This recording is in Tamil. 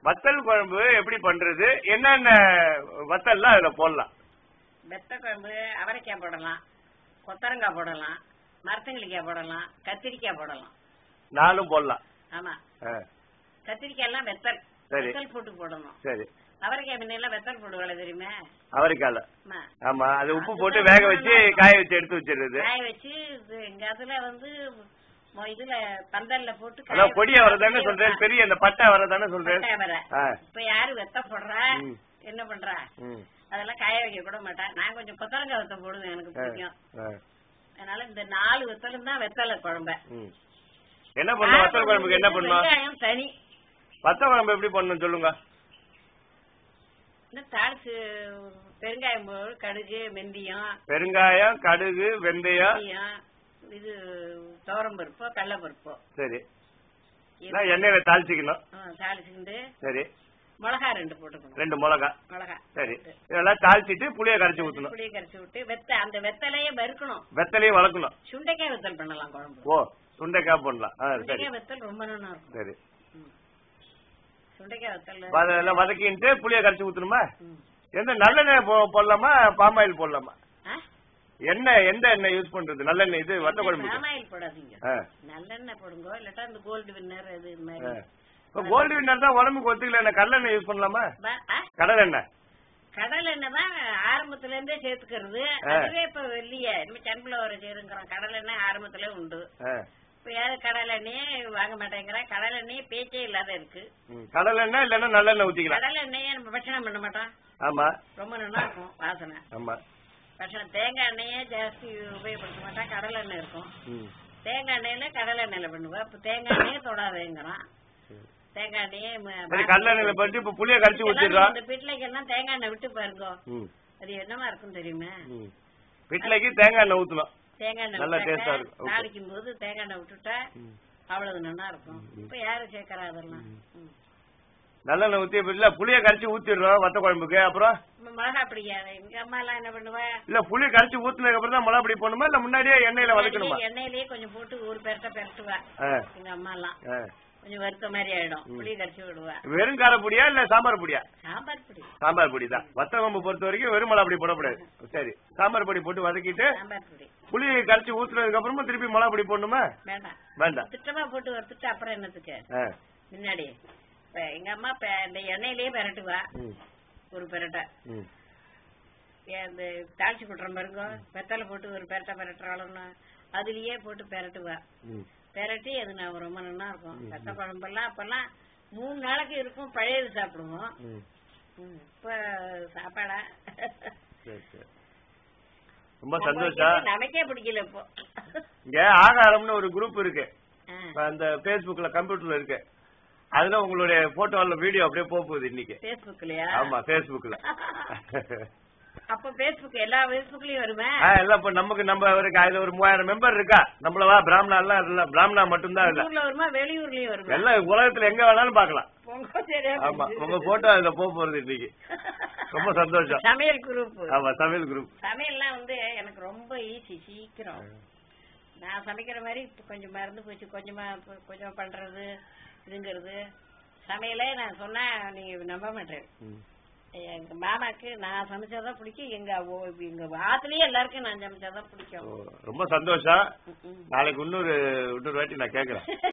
வத்தல் குழம்பு எப்படி பண்றது, என்னென்ன வத்தல்லாம் அதுல போடலாம்? வெத்த குழம்பு அவரைக்காய் போடலாம், கொத்தரங்காய் போடலாம், மரத்தங்கிலிக்காய் போடலாம், கத்திரிக்காய் போடலாம். 4 போடலாம். ஆமா, கத்திரிக்காய் எல்லாம் வெத்தல் வெத்தல் போட்டு போடணும். சரி. அவரைக்காய் முன்னெல்லாம் வெத்தல் போடுவாள் தெரியுமா? அவரைக்கால. ஆமா, அது உப்பு போட்டு வேக வச்சு காய வச்சு எடுத்து வச்சிருது. காய வச்சு எங்க அதுல வந்து இதுல பந்தல்ல போட்டு பொடியா வரதானே சொல்றேன், பெரிய அந்த பட்டை வரதானே சொல்றேன். இப்ப யாரு வெத்த போடுறா, என்ன பண்றா, அதெல்லாம் காய வைக்க கூட மாட்டா. நான் கொஞ்சம் கொத்தரங்காய் வெத்த போடுவேன், எனக்கு பிடிக்கும். அதனால இந்த 4 வெத்தலும் தான் வெத்தலை குழம்ப. என்ன பண்ணும் வத்தல் குழம்புக்கு? என்ன பண்ணும்? தனி வத்தல் குழம்பு எப்படி பண்ணணும் சொல்லுங்க. தாளிச்சு பெருங்காயம், கடுகு, வெந்தயம். பெருங்காயம், கடுகு, வெந்தயம், இது துவரம் பருப்போ கடலை பருப்போ. சரி, எண்ணெயில தாளிச்சுக்கணும். தாளிச்சுக்கிட்டு சரி, மிளகா 2 போட்டுக்கணும். 2 மிளகா. சரி, இதெல்லாம் தாளிச்சிட்டு புளிய கரைச்சி ஊத்தணும். புளிய கரைச்சி விட்டு அந்த வெத்தலையே வறுக்கணும். வெத்தலையே வளர்க்கணும். சுண்டைக்காய் வெத்தல் பண்ணலாம் குழம்பு. ஓ, சுண்டைக்காய் பண்ணலாம். சுண்டைக்காய் வெத்தல் ரொம்ப நல்லா இருக்கும். சரி, சுண்டைக்காய் வெத்தல் அதெல்லாம் வதக்கிட்டு புளிய கரைச்சி ஊத்தணுமா? எந்த நல்லெண்ணெய் போடலாமா, பாமாயில் போடலாமா? எண்ணெய் எந்த எண்ணெய் யூஸ் பண்றது? நல்லெண்ணெய். இது வத்த குழம்பு பாமாயில் போடாதீங்க, நல்லெண்ணெய் போடுங்க. இல்லாட்டா இந்த கோல்டு வின்னர் இது மாதிரி. கோல்டு வின்னர் தான் உடம்புக்கு ஒத்துக்கல. கடலெண்ணெய் யூஸ் பண்ணலாமா? கடலெண்ணெய். கடலெண்ணெய் தான் ஆரம்பத்துல இருந்தே சேர்த்துக்கிறது. அதுவே இப்ப வெளியே சன்ஃபிளவர் சேருங்கிறோம். கடலெண்ணெய் ஆரம்பத்துல உண்டு. இப்ப யாரு கடலெண்ணெயே வாங்க மாட்டேங்கிற. கடலெண்ணெய் பேச்சே இல்லாத இருக்கு. கடலெண்ணெய் இல்லன்னா நல்லெண்ணெய் ஊத்திக்கலாம். கடலெண்ணெயே நம்ம பட்சணம் பண்ண மாட்டோம். ஆமா, ரொம்ப நல்லா இருக்கும் வாசனை. ஆமா, பட்சணம் தேங்காய் எண்ணெயே ஜாஸ்தி உபயோகப்படுத்த மாட்டா. கடலை எண்ணெய் இருக்கும். தேங்காய் எண்ணெயில கடலை எண்ணெயில பண்ணுவா. இப்ப தேங்காய் எண்ணெயே தொடாதேங்கிறான். தேங்காய் எண்ணெயே கடலெண்ணெயில போட்டு இப்ப புளிய கரைச்சி ஊத்திடுறோம். இந்த பிட்லைக்கு எல்லாம் தேங்காய் எண்ணெய் விட்டு பாருங்க, அது என்னமா இருக்கும் தெரியுமா? பிட்லைக்கு தேங்காய் எண்ணெய் ஊத்தணும். தேங்காய் எண்ணெய் தாளிக்கும் போது தேங்காய் எண்ணெய் விட்டுட்டா அவ்வளவு நல்லா இருக்கும். இப்ப யாரு சேர்க்கறா அதெல்லாம்? நல்லெண்ணெய் ஊத்தி புளிய கரைச்சி ஊத்திடுறோம் வத்த குழம்புக்கு. அப்புறம் மிளகா பிடிக்காது. எங்க அம்மா எல்லாம் என்ன பண்ணுவா, இல்ல புளி கரைச்சி ஊத்துனதுக்கு அப்புறம் தான் மிளகா பிடி போடணுமா, இல்ல முன்னாடியே எண்ணெயில வதக்கணுமா? எண்ணெயிலேயே கொஞ்சம் போட்டு ஒரு பெரட்டுவா எங்க அம்மா எல்லாம். கொஞ்சம் வறுத்த மாதிரி ஆயிடும். புளி கரைச்சி விடுவா. வெறும் கார பொடியா இல்ல சாம்பார் பொடியா? சாம்பார் பொடி. சாம்பார் பொடி தான். வத்த குழம்பு பொறுத்த வரைக்கும் வெறும் மிளகா பொடி போடக்கூடாது. சரி, சாம்பார் பொடி போட்டு வதக்கிட்டு சாம்பார் பொடி புளி கரைச்சி ஊத்துனதுக்கு அப்புறமா திருப்பி மிளகா பொடி போடணுமா? வேண்டாம், வேண்டாம். திட்டமா போட்டு வறுத்துட்டு அப்புறம் என்னத்துக்கு முன்னாடி. எங்க அம்மா இந்த எண்ணெயிலேயே பெரட்டுவா ஒரு பெரட்டை. இந்த தாளிச்சு போட்டுற பாருங்க, வெத்தலை போட்டு ஒரு பெரட்டுறாளுன்னு அதுலயே போட்டு பெரட்டுவா. பெரட்டி அது நான் ரொம்ப நல்லா இருக்கும். வெத்த குழம்பெல்லாம் அப்பெல்லாம் 3 நாளைக்கு இருக்கும். பழையது சாப்பிடுவோம். இப்ப சாப்பாடா ரொம்ப சந்தோஷம். நமக்கே பிடிக்கல. இப்போ இங்க ஆகாரம்னு ஒரு குரூப் இருக்கு, அந்த பேஸ்புக்ல கம்ப்யூட்டர்ல இருக்கு. அதுல உங்களுடைய போட்டோல வீடியோ அப்படியே போகுது இன்னைக்கு. பேஸ்புக்லயா? ஆமா, பேஸ்புக்ல. அப்ப பேஸ்புக் எல்லா பேஸ்புக்லயும் வருமே. எல்லாம் இப்ப நமக்கு நம்ம அதுல ஒரு 3000 மெம்பர் இருக்கா. நம்மளவா பிராமணா எல்லாம் இல்ல, பிராமணா மட்டும்தான் இல்ல. வருமா, வெளியூர்லயும் வருமா? எல்லாம் உலகத்துல எங்க வேணாலும் பாக்கலாம். ஆமா, உங்க போட்டோ அதுல போறது இன்னைக்கு. ரொம்ப சந்தோஷம். சமையல் குரூப். ஆமா, சமையல் குரூப். சமையல்லாம் வந்து எனக்கு ரொம்ப ஈஸி, சீக்கிரம். நான் சமைக்கிற மாதிரி கொஞ்சம் மறந்து போச்சு. கொஞ்சமா பண்றது இதுங்கிறது. சமையலே நான் சொன்னா நீங்க நம்ப மாட்டேன். எங்க மாமாக்கு நான் சமைச்சாதான் பிடிக்கும். எங்க ஆத்துலயே எல்லாருக்கும் நான் சமைச்சாதான் பிடிக்கும். ரொம்ப சந்தோஷம். நாளைக்கு இன்னொரு வாட்டி நான் கேக்குறேன்.